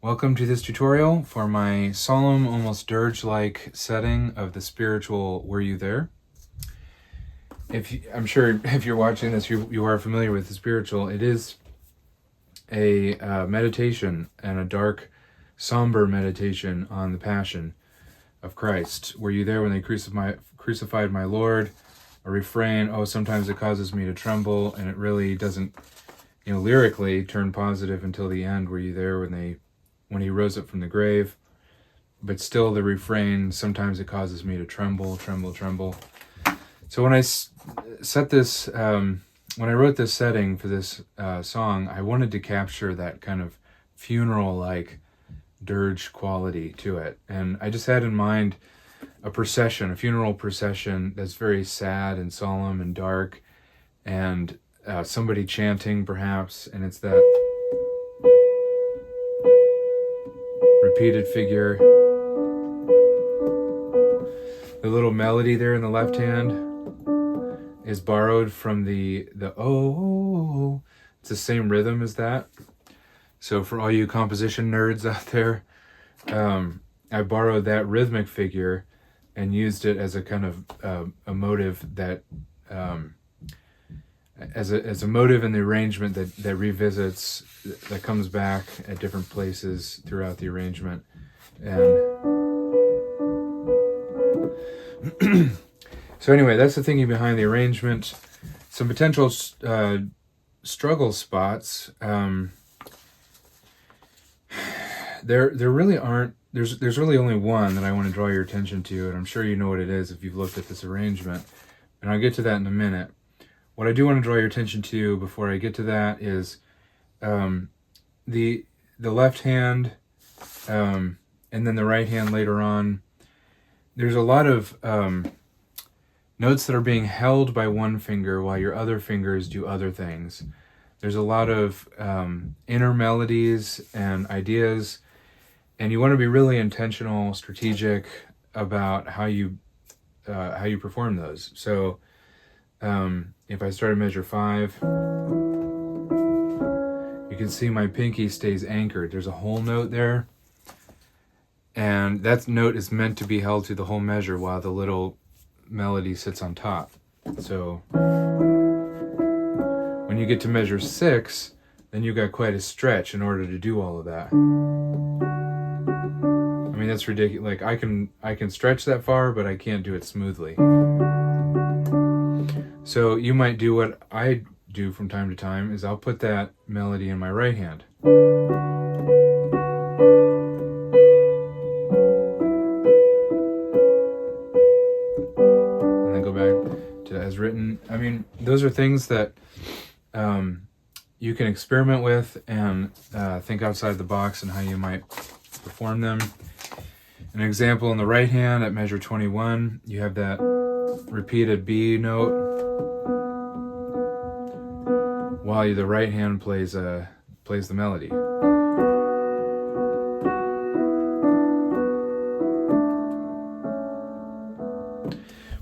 Welcome to this tutorial for my solemn, almost dirge-like setting of the spiritual Were You There? I'm sure if you're watching this, you are familiar with the spiritual. It is a meditation and a dark, somber meditation on the Passion of Christ. Were you there when they crucified my Lord? A refrain, oh, sometimes it causes me to tremble, and it really doesn't, lyrically turn positive until the end. Were you there when he rose up from the grave? But still the refrain, sometimes it causes me to tremble, tremble, tremble. So when I set this, when I wrote this setting for this song, I wanted to capture that kind of funeral-like dirge quality to it. And I just had in mind a funeral procession that's very sad and solemn and dark, and somebody chanting perhaps, and it's that repeated figure. The little melody there in the left hand is borrowed from the oh. It's the same rhythm as that. So for all you composition nerds out there, I borrowed that rhythmic figure and used it as a kind of a motive that as a motive in the arrangement that revisits, that comes back at different places throughout the arrangement. And so anyway, that's the thinking behind the arrangement. Some potential struggle spots. There really aren't. There's really only one that I want to draw your attention to, and I'm sure you know what it is if you've looked at this arrangement. And I'll get to that in a minute. What I do want to draw your attention to before I get to that is the left hand, and then the right hand later on. There's a lot of notes that are being held by one finger while your other fingers do other things. There's a lot of inner melodies and ideas, and you want to be really intentional, strategic about how you perform those. So if I start at measure 5, you can see my pinky stays anchored. There's a whole note there, and that note is meant to be held through the whole measure while the little melody sits on top. So when you get to measure 6, then you got quite a stretch in order to do all of that. I mean, that's ridiculous. Like I can stretch that far, but I can't do it smoothly. So you might do what I do from time to time, is I'll put that melody in my right hand. And then go back to as written. I mean, those are things that you can experiment with and think outside the box and how you might perform them. An example in the right hand at measure 21, you have that repeated B note, while the right hand plays the melody.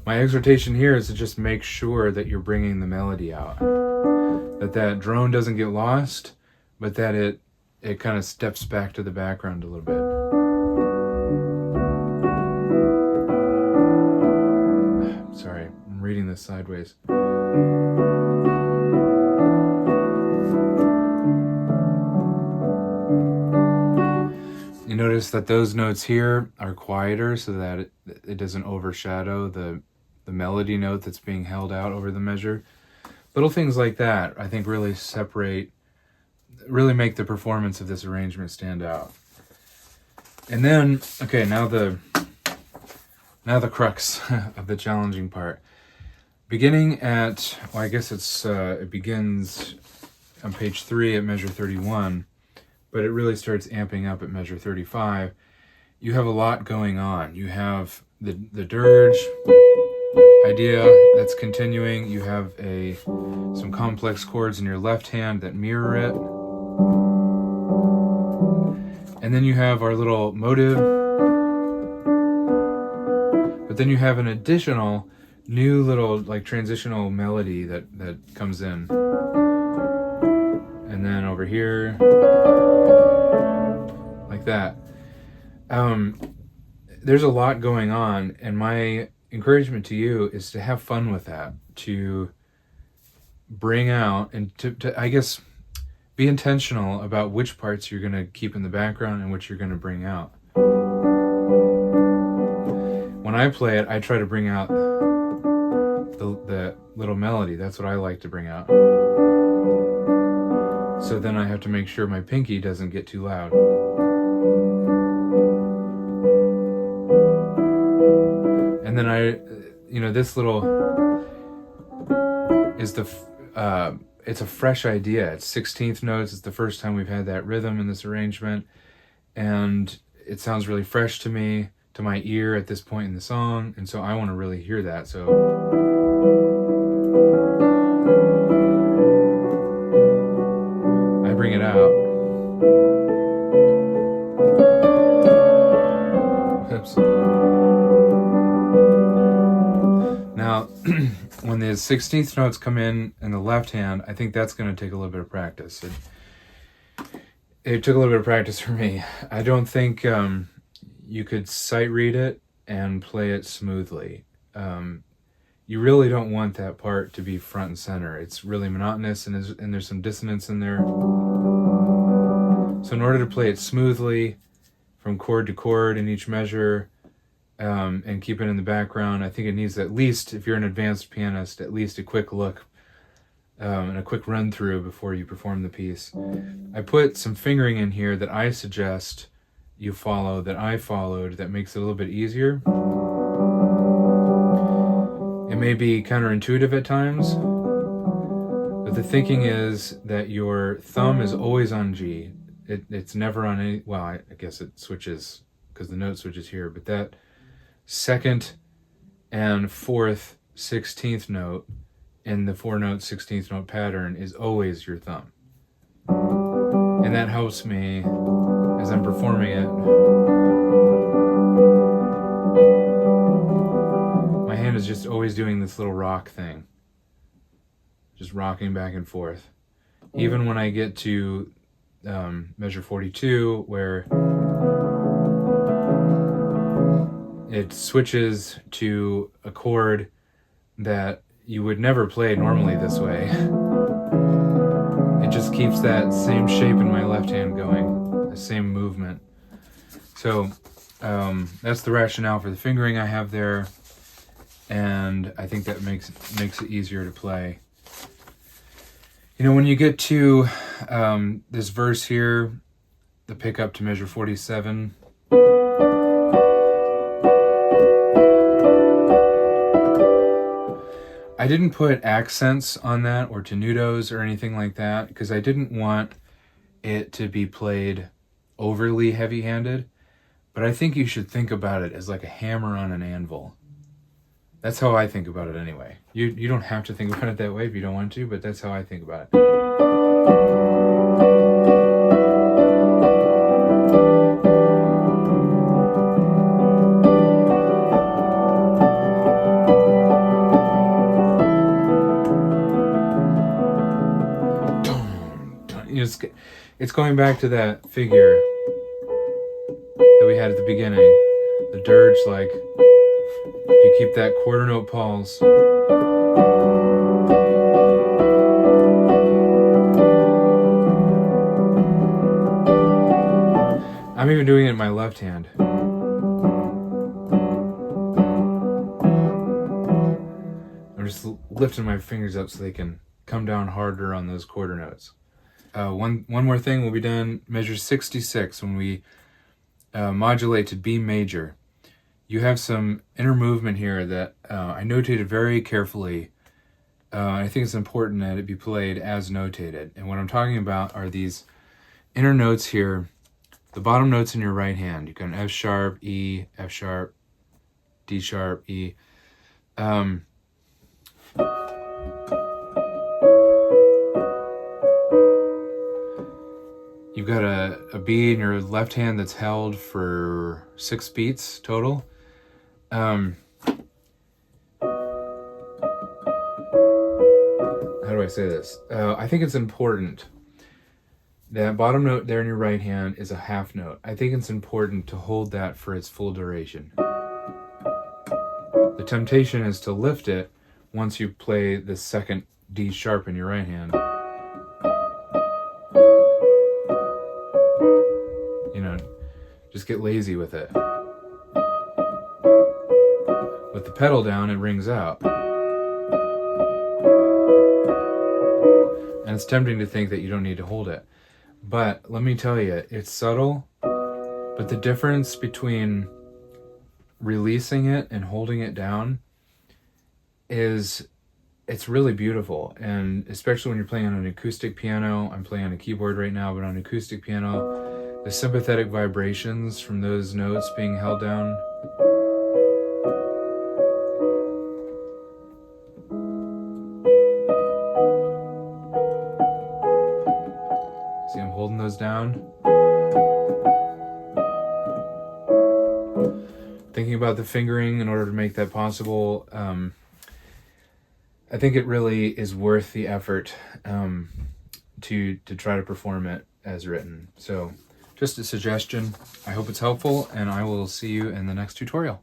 My exhortation here is to just make sure that you're bringing the melody out, that drone doesn't get lost, but that it kind of steps back to the background a little bit. Sorry, I'm reading this sideways. You notice that those notes here are quieter so that it doesn't overshadow the melody note that's being held out over the measure. Little things like that, I think, really make the performance of this arrangement stand out. And then, okay, now the crux of the challenging part. Beginning at, well, I guess it begins on page 3 at measure 31, but it really starts amping up at measure 35. You have a lot going on. You have the dirge idea that's continuing. You have some complex chords in your left hand that mirror it. And then you have our little motive. But then you have an additional new little transitional melody that comes in. And then over here, like like that. There's a lot going on, and my encouragement to you is to have fun with that, to bring out and to I guess, be intentional about which parts you're going to keep in the background and which you're going to bring out. When I play it, I try to bring out the little melody. That's what I like to bring out. So then I have to make sure my pinky doesn't get too loud. And then this little is it's a fresh idea. It's 16th notes. It's the first time we've had that rhythm in this arrangement. And it sounds really fresh to me, to my ear at this point in the song. And so I want to really hear that. So I bring it out. Oops. Now, when the 16th notes come in the left hand, I think that's going to take a little bit of practice. It took a little bit of practice for me. I don't think you could sight read it and play it smoothly. You really don't want that part to be front and center. It's really monotonous, and there's some dissonance in there. So in order to play it smoothly from chord to chord in each measure, and keep it in the background, I think it needs, at least, if you're an advanced pianist, at least a quick look and a quick run through before you perform the piece. I put some fingering in here that I suggest you follow, that I followed, that makes it a little bit easier. It may be counterintuitive at times, but the thinking is that your thumb is always on G. It's never on any, well, I guess it switches because the note switches here, but that second and fourth 16th note in the 4-note 16th note pattern is always your thumb. And that helps me as I'm performing it. My hand is just always doing this little rock thing, just rocking back and forth. Even when I get to measure 42, where it switches to a chord that you would never play normally this way. It just keeps that same shape in my left hand going, the same movement. So that's the rationale for the fingering I have there, and I think that makes it easier to play. When you get to this verse here, the pickup to measure 47, I didn't put accents on that or tenutos or anything like that because I didn't want it to be played overly heavy-handed, but I think you should think about it as like a hammer on an anvil. That's how I think about it anyway. You don't have to think about it that way if you don't want to, but that's how I think about it. It's going back to that figure that we had at the beginning, the dirge, like if you keep that quarter note pulse. I'm even doing it in my left hand. I'm just lifting my fingers up so they can come down harder on those quarter notes. One more thing, we'll be done. Measure 66, when we modulate to B major. You have some inner movement here that I notated very carefully. I think it's important that it be played as notated. And what I'm talking about are these inner notes here, the bottom notes in your right hand. You can F sharp, E, F sharp, D sharp, E. You've got a B in your left hand that's held for 6 beats total. How do I say this? I think it's important That bottom note there in your right hand is a half note. I think it's important to hold that for its full duration. The temptation is to lift it once you play the second D sharp in your right hand. You know, just get lazy with it. With the pedal down, it rings out. And it's tempting to think that you don't need to hold it. But let me tell you, it's subtle, but the difference between releasing it and holding it down it's really beautiful. And especially when you're playing on an acoustic piano, I'm playing on a keyboard right now, but on an acoustic piano, the sympathetic vibrations from those notes being held down, see I'm holding those down. Thinking about the fingering in order to make that possible, I think it really is worth the effort to try to perform it as written. So just a suggestion. I hope it's helpful, and I will see you in the next tutorial.